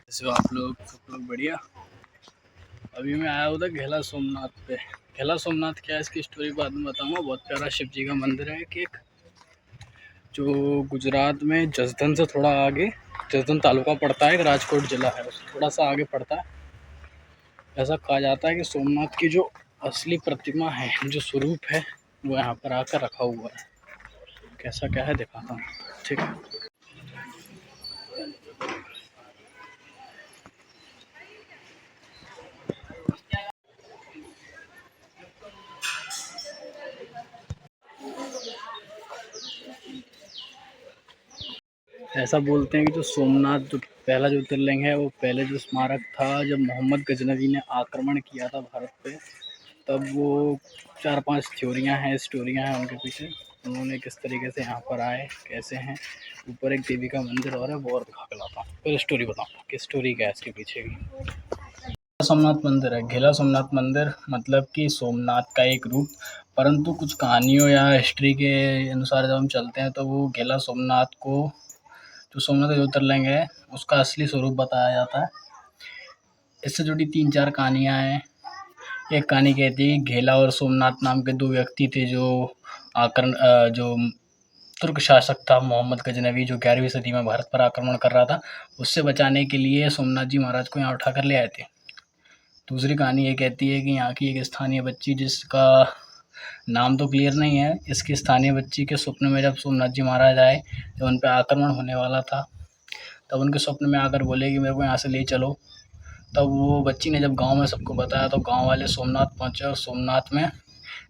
जैसे आप लोग सब लोग बढ़िया। अभी मैं आया उधर घेला सोमनाथ पे। घेला सोमनाथ क्या है, इसकी स्टोरी बाद में बताऊंगा। बहुत प्यारा शिव जी का मंदिर है एक जो गुजरात में जसदन से थोड़ा आगे, जसदन तालुका पड़ता है, एक राजकोट जिला है, उससे थोड़ा सा आगे पड़ता है। ऐसा कहा जाता है कि सोमनाथ की जो असली प्रतिमा है, जो स्वरूप है, वो यहाँ पर आकर रखा हुआ है। कैसा क्या है दिखाता हूँ, ठीक है। ऐसा बोलते हैं कि जो सोमनाथ जो पहला ज्योतिर्लिंग है, वो पहले जो स्मारक था जब मोहम्मद गजनवी ने आक्रमण किया था भारत पे, तब वो 4-5 थ्योरियाँ हैं, स्टोरियाँ हैं उनके पीछे। उन्होंने किस तरीके से यहाँ पर आए, कैसे हैं। ऊपर एक देवी का मंदिर और है, वो और दिखा के लाता हूँ, फिर स्टोरी बताऊँ कि स्टोरी क्या है इसके पीछे की। सोमनाथ मंदिर है, घेला सोमनाथ मंदिर मतलब कि सोमनाथ का एक रूप। परंतु कुछ कहानियों या हिस्ट्री के अनुसार जब हम चलते हैं तो वो घेला सोमनाथ को, जो सोमनाथ ज्योतिर्लिंग है, उसका असली स्वरूप बताया जाता है। इससे जुड़ी 3-4 कहानियाँ हैं। एक कहानी कहती है कि घेला और सोमनाथ नाम के 2 व्यक्ति थे जो तुर्क शासक था मोहम्मद गजनवी, जो 11वीं सदी में भारत पर आक्रमण कर रहा था, उससे बचाने के लिए सोमनाथ जी महाराज को यहाँ उठा कर ले आए थे। दूसरी कहानी ये कहती है कि यहाँ की एक स्थानीय बच्ची, जिसका नाम तो क्लियर नहीं है, इसकी स्थानीय बच्ची के स्वप्न में जब सोमनाथ जी महाराज आए, जब उन पे आक्रमण होने वाला था, तब उनके स्वप्न में आकर बोले कि मेरे को यहाँ से ले चलो। तब वो बच्ची ने जब गांव में सबको बताया तो गांव वाले सोमनाथ पहुँचे और सोमनाथ में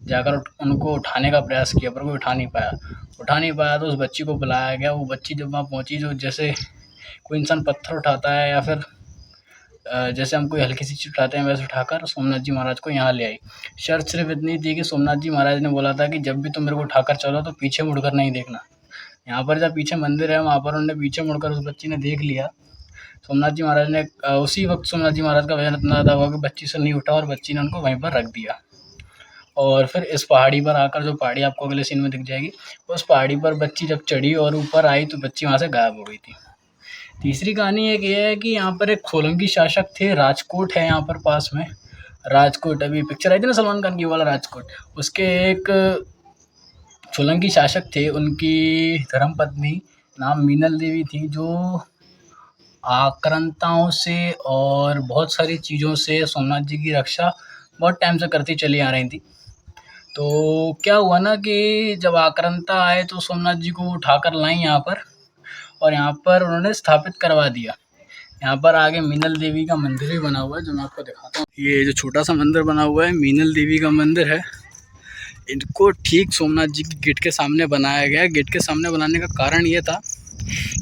जाकर उनको उठाने का प्रयास किया, पर कोई उठा नहीं पाया। तो उस बच्ची को बुलाया गया। वो बच्ची जब वहाँ पहुँची, जो जैसे कोई इंसान पत्थर उठाता है या फिर जैसे हम कोई हल्की सी चीज़ उठाते हैं, वैसे उठाकर सोमनाथ जी महाराज को यहाँ ले आई। शर्त सिर्फ इतनी थी कि सोमनाथ जी महाराज ने बोला था कि जब भी तुम मेरे को उठाकर चलो तो पीछे मुड़कर नहीं देखना। यहाँ पर जब पीछे मंदिर है, वहाँ पर उन्होंने पीछे मुड़कर उस बच्ची ने देख लिया। सोमनाथ जी महाराज ने उसी वक्त सोमनाथ जी महाराज का वजन इतना ज़्यादा हुआ कि बच्ची से नहीं उठा और बच्ची ने उनको वहीं पर रख दिया। और फिर इस पहाड़ी पर आकर, जो पहाड़ी आपको अगले सीन में दिख जाएगी, उस पहाड़ी पर बच्ची जब चढ़ी और ऊपर आई तो बच्ची वहाँ से गायब हो गई थी। तीसरी कहानी एक ये है कि यहाँ पर एक खोलंगी शासक थे, राजकोट है यहाँ पर पास में। राजकोट, अभी पिक्चर आई थी ना सलमान खान की वाला राजकोट, उसके एक सोलंकी शासक थे। उनकी धर्मपत्नी नाम मीनल देवी थी, जो आक्रांताओं से और बहुत सारी चीज़ों से सोमनाथ जी की रक्षा बहुत टाइम से करती चली आ रही थी। तो क्या हुआ ना कि जब आक्रांता आए तो सोमनाथ जी को उठाकर लाई यहाँ पर, और यहाँ पर उन्होंने स्थापित करवा दिया। यहाँ पर आगे मीनल देवी का मंदिर भी बना हुआ है, जो मैं आपको दिखाता हूँ। ये जो छोटा सा मंदिर बना हुआ है, मीनल देवी का मंदिर है। इनको ठीक सोमनाथ जी के गेट के सामने बनाया गया है। गेट के सामने बनाने का कारण ये था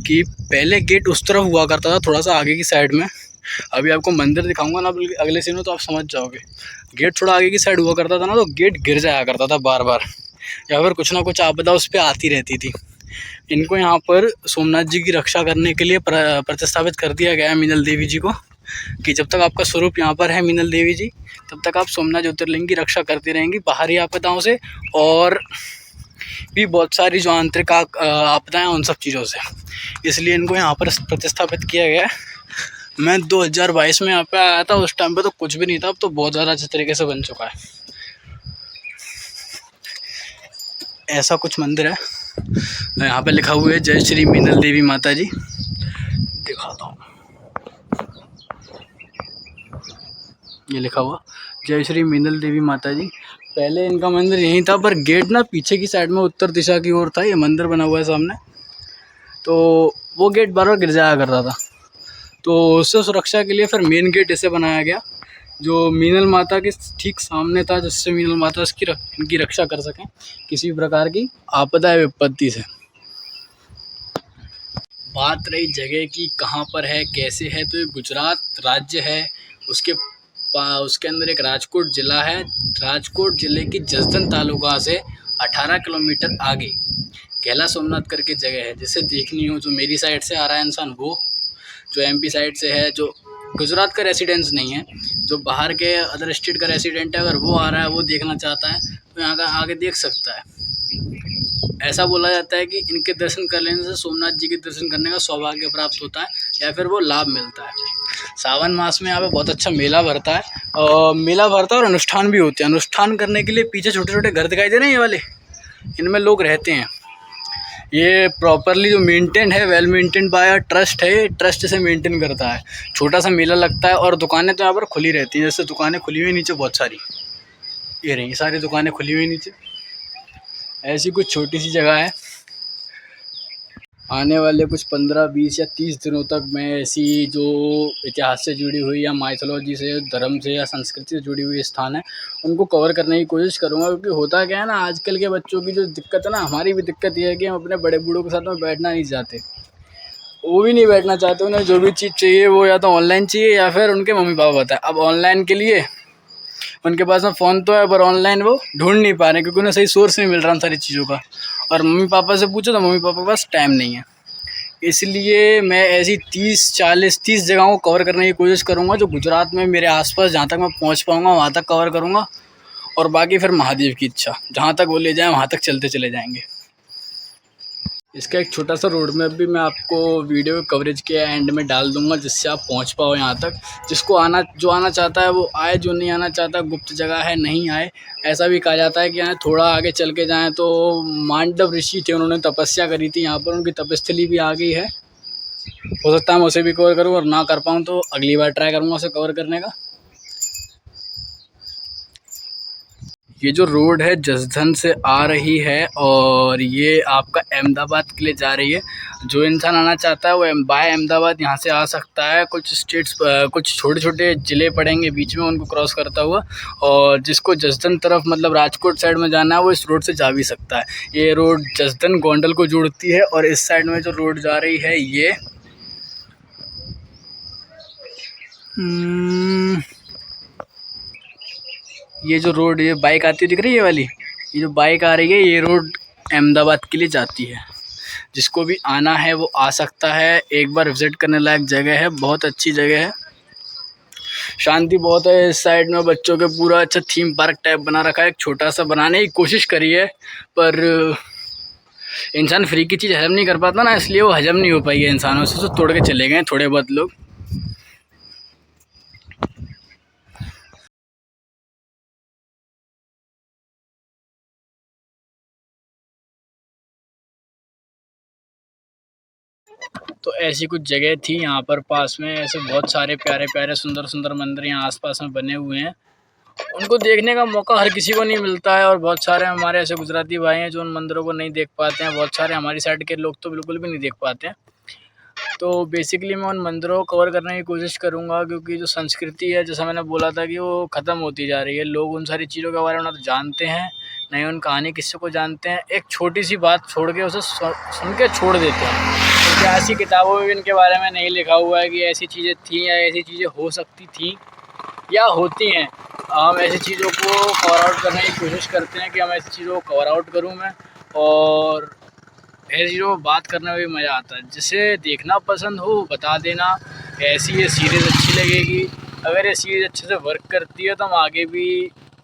कि पहले गेट उस तरफ हुआ करता था, थोड़ा सा आगे की साइड में। अभी आपको मंदिर दिखाऊंगा ना अगले सीन में, तो आप समझ जाओगे। गेट थोड़ा आगे की साइड हुआ करता था ना, तो गेट गिर जाया करता था बार बार, या फिर कुछ ना कुछ आपदा उस पर आती रहती थी। इनको यहाँ पर सोमनाथ जी की रक्षा करने के लिए प्रतिस्थापित कर दिया गया है मीनल देवी जी को, कि जब तक आपका स्वरूप यहाँ पर है मीनल देवी जी, तब तक आप सोमनाथ ज्योतिर्लिंग की रक्षा करती रहेंगी बाहरी आपदाओं से, और भी बहुत सारी जो आंतरिक आपदाएं उन सब चीज़ों से। इसलिए इनको यहाँ पर प्रतिस्थापित किया गया है। मैं 2022 में यहाँ पे आया था, उस टाइम पे तो कुछ भी नहीं था, अब तो बहुत ज़्यादा अच्छे तरीके से बन चुका है। ऐसा कुछ मंदिर है। यहाँ पे लिखा हुआ है जय श्री मीनल देवी माता जी, दिखाता हूँ। ये लिखा हुआ जय श्री मीनल देवी माता जी। पहले इनका मंदिर यहीं था, पर गेट ना पीछे की साइड में उत्तर दिशा की ओर था। ये मंदिर बना हुआ है सामने, तो वो गेट बार बार गिर जाया करता था, तो उससे सुरक्षा के लिए फिर मेन गेट इसे बनाया गया, जो मीनल माता के ठीक सामने था, जिससे मीनल माता इनकी रक्षा कर सकें किसी प्रकार की आपदा विपत्ति से। बात रही जगह की कहाँ पर है, कैसे है, तो ये गुजरात राज्य है। उसके अंदर एक राजकोट ज़िला है। राजकोट ज़िले की जसदन तालुका से 18 किलोमीटर आगे घेला सोमनाथ करके जगह है। जिसे देखनी हो, जो मेरी साइड से आ रहा है इंसान, वो जो एमपी साइड से है, जो गुजरात का रेसिडेंस नहीं है, जो बाहर के अदर स्टेट का रेसिडेंट है, अगर वो आ रहा है, वो देखना चाहता है, तो यहाँ का आगे देख सकता है। ऐसा बोला जाता है कि इनके दर्शन कर लेने से सोमनाथ जी के दर्शन करने का सौभाग्य प्राप्त होता है, या फिर वो लाभ मिलता है। सावन मास में यहाँ पे बहुत अच्छा मेला भरता है, और मेला भरता है और अनुष्ठान भी होते हैं। अनुष्ठान करने के लिए पीछे छोटे छोटे घर दिखाई दे रहे हैं ये वाले, इनमें लोग रहते हैं। ये प्रॉपरली जो मेंटेन है, वेल मेंटेन बाय ट्रस्ट है, ये ट्रस्ट से मेंटेन करता है। छोटा सा मेला लगता है और दुकानें तो यहाँ पर खुली रहती हैं। जैसे दुकानें खुली हुई नीचे बहुत सारी, ये रही सारी दुकानें खुली हुई नीचे। ऐसी कुछ छोटी सी जगह है। आने वाले कुछ 15-20 या 30 दिनों तक मैं ऐसी जो इतिहास से जुड़ी हुई या माइथोलॉजी से, धर्म से या संस्कृति से जुड़ी हुई स्थान है, उनको कवर करने की कोशिश करूँगा। क्योंकि होता क्या है ना, आजकल के बच्चों की जो दिक्कत है ना, हमारी भी दिक्कत ये है कि हम अपने बड़े बूढ़ों के साथ में बैठना नहीं चाहते। वो भी नहीं बैठना चाहते, उन्हें जो भी चीज़ चाहिए वो या तो ऑनलाइन चाहिए या फिर उनके मम्मी पापा बताएं। अब ऑनलाइन के लिए उनके पास में फ़ोन तो है, पर ऑनलाइन वो ढूंढ नहीं पा रहे क्योंकि उन्हें सही सोर्स नहीं मिल रहा उन सारी चीज़ों का। और मम्मी पापा से पूछो तो मम्मी पापा के पास टाइम नहीं है। इसलिए मैं ऐसी 30 जगहों को कवर करने की कोशिश करूँगा जो गुजरात में मेरे आसपास, जहाँ तक मैं पहुँच पाऊँगा वहाँ तक कवर करूँगा। और बाकी फिर महादेव की इच्छा, जहाँ तक वो ले जाएँ वहाँ तक चलते चले जाएंगे। इसका एक छोटा सा रोड मैप भी मैं आपको वीडियो कवरेज के एंड में डाल दूंगा, जिससे आप पहुंच पाओ यहाँ तक। जो आना चाहता है वो आए, जो नहीं आना चाहता, गुप्त जगह है, नहीं आए। ऐसा भी कहा जाता है कि यहाँ थोड़ा आगे चल के जाएँ तो मांडव ऋषि थे, उन्होंने तपस्या करी थी यहाँ पर, उनकी तपस्थली भी आ गई है। हो सकता है मैं उसे भी कवर करूँ, और ना कर पाऊँ तो अगली बार ट्राई करूँगा उसे कवर करने का। ये जो रोड है जसधन से आ रही है और ये आपका अहमदाबाद के लिए जा रही है। जो इंसान आना चाहता है वो बाय अहमदाबाद यहाँ से आ सकता है। कुछ स्टेट्स, कुछ छोटे छोटे ज़िले पड़ेंगे बीच में, उनको क्रॉस करता हुआ। और जिसको जसधन तरफ मतलब राजकोट साइड में जाना है वो इस रोड से जा भी सकता है। ये रोड जसधन गोंडल को जोड़ती है। और इस साइड में जो रोड जा रही है ये जो रोड, ये बाइक आती है दिख रही है ये वाली, ये जो बाइक आ रही है ये रोड अहमदाबाद के लिए जाती है। जिसको भी आना है वो आ सकता है। एक बार विज़िट करने लायक जगह है, बहुत अच्छी जगह है, शांति बहुत है। इस साइड में बच्चों के पूरा अच्छा थीम पार्क टाइप बना रखा है। एक छोटा सा बनाने की कोशिश करी है, पर इंसान फ्री की चीज़ हजम नहीं कर पाता ना, इसलिए वो हजम नहीं हो पाई है इंसानों से, तो तोड़ के चले गए थोड़े बहुत लोग। तो ऐसी कुछ जगह थी यहाँ पर पास में। ऐसे बहुत सारे प्यारे प्यारे सुंदर सुंदर मंदिर यहाँ आसपास में बने हुए हैं। उनको देखने का मौका हर किसी को नहीं मिलता है, और बहुत सारे हमारे ऐसे गुजराती भाई हैं जो उन मंदिरों को नहीं देख पाते हैं। बहुत सारे हमारी साइड के लोग तो बिल्कुल भी नहीं देख पाते हैं। तो बेसिकली मैं उन मंदिरों को कवर करने की कोशिश करूँगा, क्योंकि जो संस्कृति है, जैसा मैंने बोला था कि वो ख़त्म होती जा रही है। लोग उन सारी चीज़ों के बारे में ना तो जानते हैं, ना ही उन कहानी किस्से को जानते हैं। एक छोटी सी बात छोड़ के उसे सुन के छोड़ देते हैं। क्योंकि ऐसी किताबों में भी इनके बारे में नहीं लिखा हुआ है कि ऐसी चीज़ें थी या ऐसी चीज़ें हो सकती थी या होती हैं। हम ऐसी चीज़ों को कवर आउट करने की कोशिश करते हैं कि हम ऐसी चीज़ों को कवर आउट करूँ मैं, और ऐसी चीज़ों को बात करने में भी मज़ा आता है। जिसे देखना पसंद हो बता देना, ऐसी ये सीरीज़ अच्छी लगेगी। अगर ये सीरीज़ अच्छे से वर्क करती है तो हम आगे भी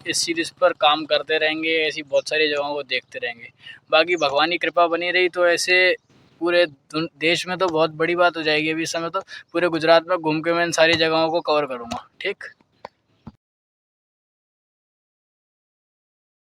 इस सीरीज़ पर काम करते रहेंगे, ऐसी बहुत सारी जगहों को देखते रहेंगे। बाकी भगवान की कृपा बनी रही तो ऐसे पूरे देश में तो बहुत बड़ी बात हो जाएगी। अभी इस समय तो पूरे गुजरात में घूम के मैं इन सारी जगहों को कवर करूँगा। ठीक।